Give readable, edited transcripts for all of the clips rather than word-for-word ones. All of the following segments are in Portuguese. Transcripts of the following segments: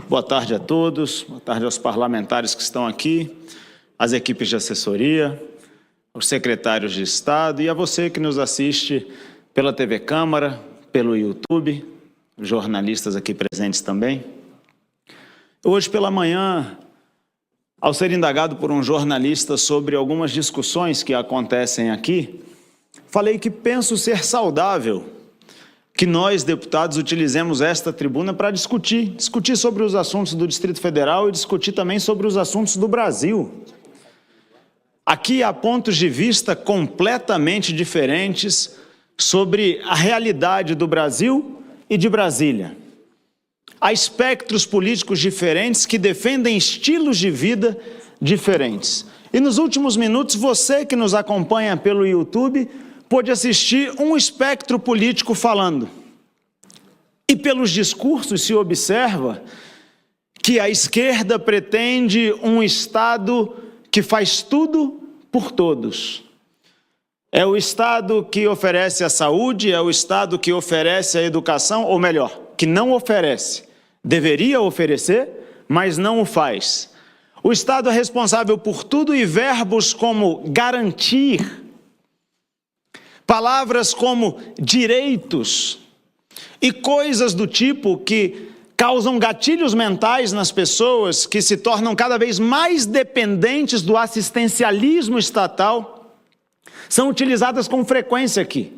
Boa tarde a todos, boa tarde aos parlamentares que estão aqui, às equipes de assessoria, aos secretários de Estado e a você que nos assiste pela TV Câmara, pelo YouTube, os jornalistas aqui presentes também. Hoje pela manhã, ao ser indagado por um jornalista sobre algumas discussões que acontecem aqui, falei que penso ser saudável que nós, deputados, utilizemos esta tribuna para discutir sobre os assuntos do Distrito Federal e discutir também sobre os assuntos do Brasil. Aqui há pontos de vista completamente diferentes sobre a realidade do Brasil e de Brasília. Há espectros políticos diferentes que defendem estilos de vida diferentes. E nos últimos minutos, você que nos acompanha pelo YouTube pôde assistir um espectro político falando. E pelos discursos se observa que a esquerda pretende um Estado que faz tudo por todos. É o Estado que oferece a saúde, é o Estado que oferece a educação, ou melhor, que não oferece. Deveria oferecer, mas não o faz. O Estado é responsável por tudo e verbos como garantir, palavras como direitos e coisas do tipo que causam gatilhos mentais nas pessoas que se tornam cada vez mais dependentes do assistencialismo estatal, são utilizadas com frequência aqui.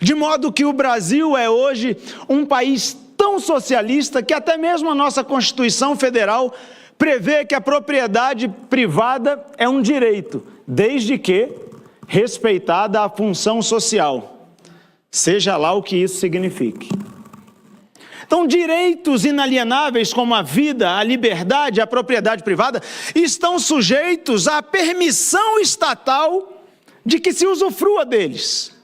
De modo que o Brasil é hoje um país tão socialista que até mesmo a nossa Constituição Federal prevê que a propriedade privada é um direito, desde que respeitada a função social, seja lá o que isso signifique. Então, direitos inalienáveis como a vida, a liberdade, a propriedade privada, estão sujeitos à permissão estatal de que se usufrua deles.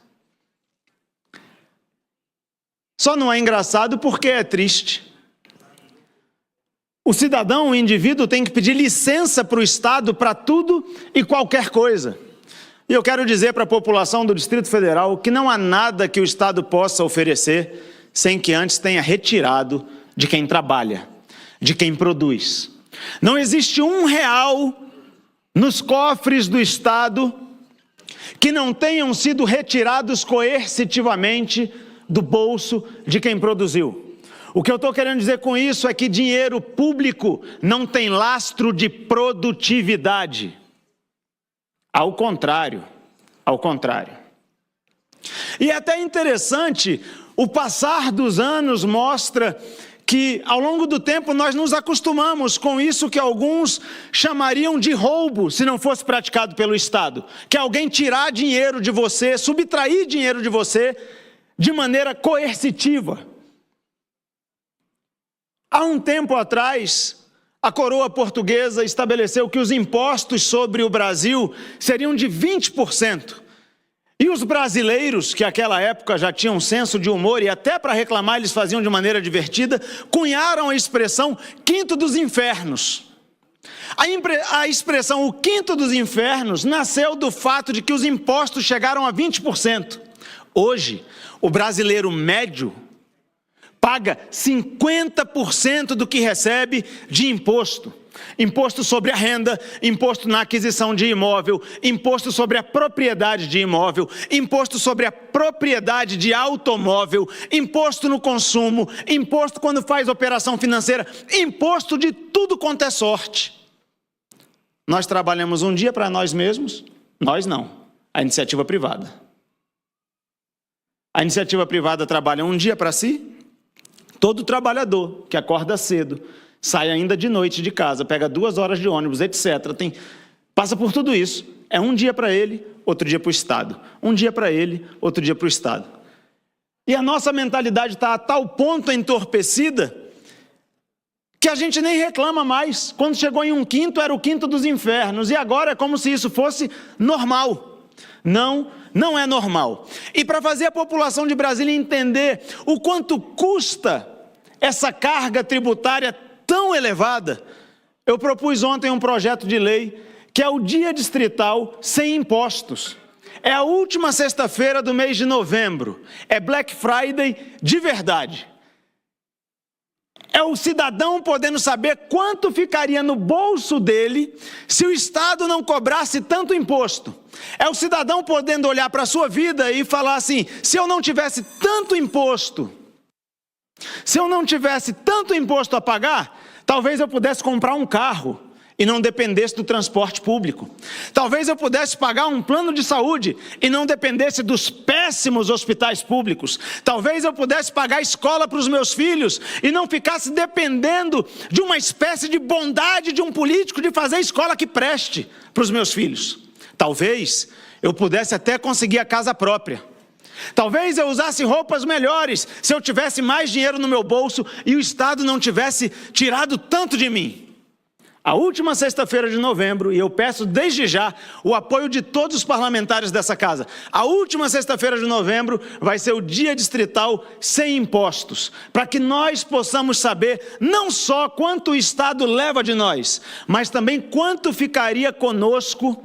Só não é engraçado porque é triste. O cidadão, o indivíduo, tem que pedir licença para o Estado para tudo e qualquer coisa. E eu quero dizer para a população do Distrito Federal que não há nada que o Estado possa oferecer sem que antes tenha retirado de quem trabalha, de quem produz. Não existe R$1 nos cofres do Estado que não tenham sido retirados coercitivamente do bolso de quem produziu. O que eu estou querendo dizer com isso é que dinheiro público não tem lastro de produtividade. Ao contrário. E é até interessante, o passar dos anos mostra que ao longo do tempo nós nos acostumamos com isso que alguns chamariam de roubo, se não fosse praticado pelo Estado. Que alguém tirar dinheiro de você, subtrair dinheiro de você de maneira coercitiva. Há um tempo atrás, a coroa portuguesa estabeleceu que os impostos sobre o Brasil seriam de 20%. E os brasileiros, que naquela época já tinham um senso de humor e até para reclamar eles faziam de maneira divertida, cunharam a expressão quinto dos infernos. A expressão o quinto dos infernos nasceu do fato de que os impostos chegaram a 20%. Hoje, o brasileiro médio paga 50% do que recebe de imposto. Imposto sobre a renda, imposto na aquisição de imóvel, imposto sobre a propriedade de imóvel, imposto sobre a propriedade de automóvel, imposto no consumo, imposto quando faz operação financeira, imposto de tudo quanto é sorte. Nós trabalhamos um dia para nós mesmos? Nós não, a iniciativa privada. A iniciativa privada trabalha um dia para si? Todo trabalhador que acorda cedo, sai ainda de noite de casa, pega 2 horas de ônibus, etc. Passa por tudo isso. É um dia para ele, outro dia para o Estado. Um dia para ele, outro dia para o Estado. E a nossa mentalidade está a tal ponto entorpecida que a gente nem reclama mais. Quando chegou em 1/5, era o quinto dos infernos. E agora é como se isso fosse normal. Não é normal. E para fazer a população de Brasília entender o quanto custa essa carga tributária tão elevada, eu propus ontem um projeto de lei que é o Dia Distrital sem impostos. É a última sexta-feira do mês de novembro. É Black Friday de verdade. É o cidadão podendo saber quanto ficaria no bolso dele se o Estado não cobrasse tanto imposto. É o cidadão podendo olhar para a sua vida e falar assim: se eu não tivesse tanto imposto, se eu não tivesse tanto imposto a pagar, talvez eu pudesse comprar um carro e não dependesse do transporte público. Talvez eu pudesse pagar um plano de saúde e não dependesse dos péssimos hospitais públicos. Talvez eu pudesse pagar escola para os meus filhos e não ficasse dependendo de uma espécie de bondade de um político de fazer escola que preste para os meus filhos. Talvez eu pudesse até conseguir a casa própria. Talvez eu usasse roupas melhores se eu tivesse mais dinheiro no meu bolso e o Estado não tivesse tirado tanto de mim. A última sexta-feira de novembro, e eu peço desde já o apoio de todos os parlamentares dessa casa, a última sexta-feira de novembro vai ser o dia distrital sem impostos, para que nós possamos saber não só quanto o Estado leva de nós, mas também quanto ficaria conosco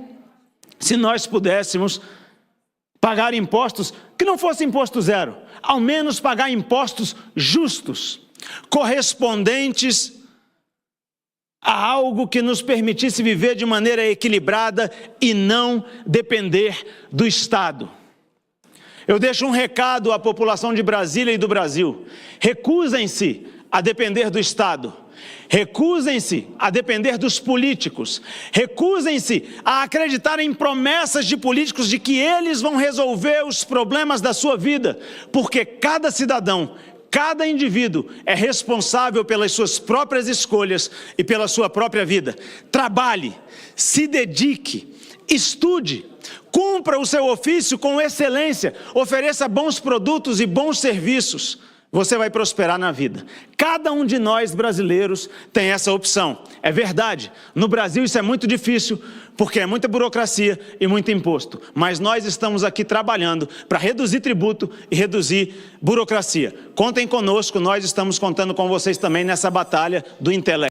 se nós pudéssemos pagar impostos que não fosse imposto zero, ao menos pagar impostos justos, correspondentes a algo que nos permitisse viver de maneira equilibrada e não depender do Estado. Eu deixo um recado à população de Brasília e do Brasil: recusem-se a depender do Estado, recusem-se a depender dos políticos, recusem-se a acreditar em promessas de políticos de que eles vão resolver os problemas da sua vida, porque cada cidadão, cada indivíduo é responsável pelas suas próprias escolhas e pela sua própria vida. Trabalhe, se dedique, estude, cumpra o seu ofício com excelência, ofereça bons produtos e bons serviços. Você vai prosperar na vida. Cada um de nós brasileiros tem essa opção. É verdade, no Brasil isso é muito difícil, porque é muita burocracia e muito imposto. Mas nós estamos aqui trabalhando para reduzir tributo e reduzir burocracia. Contem conosco, nós estamos contando com vocês também nessa batalha do intelecto.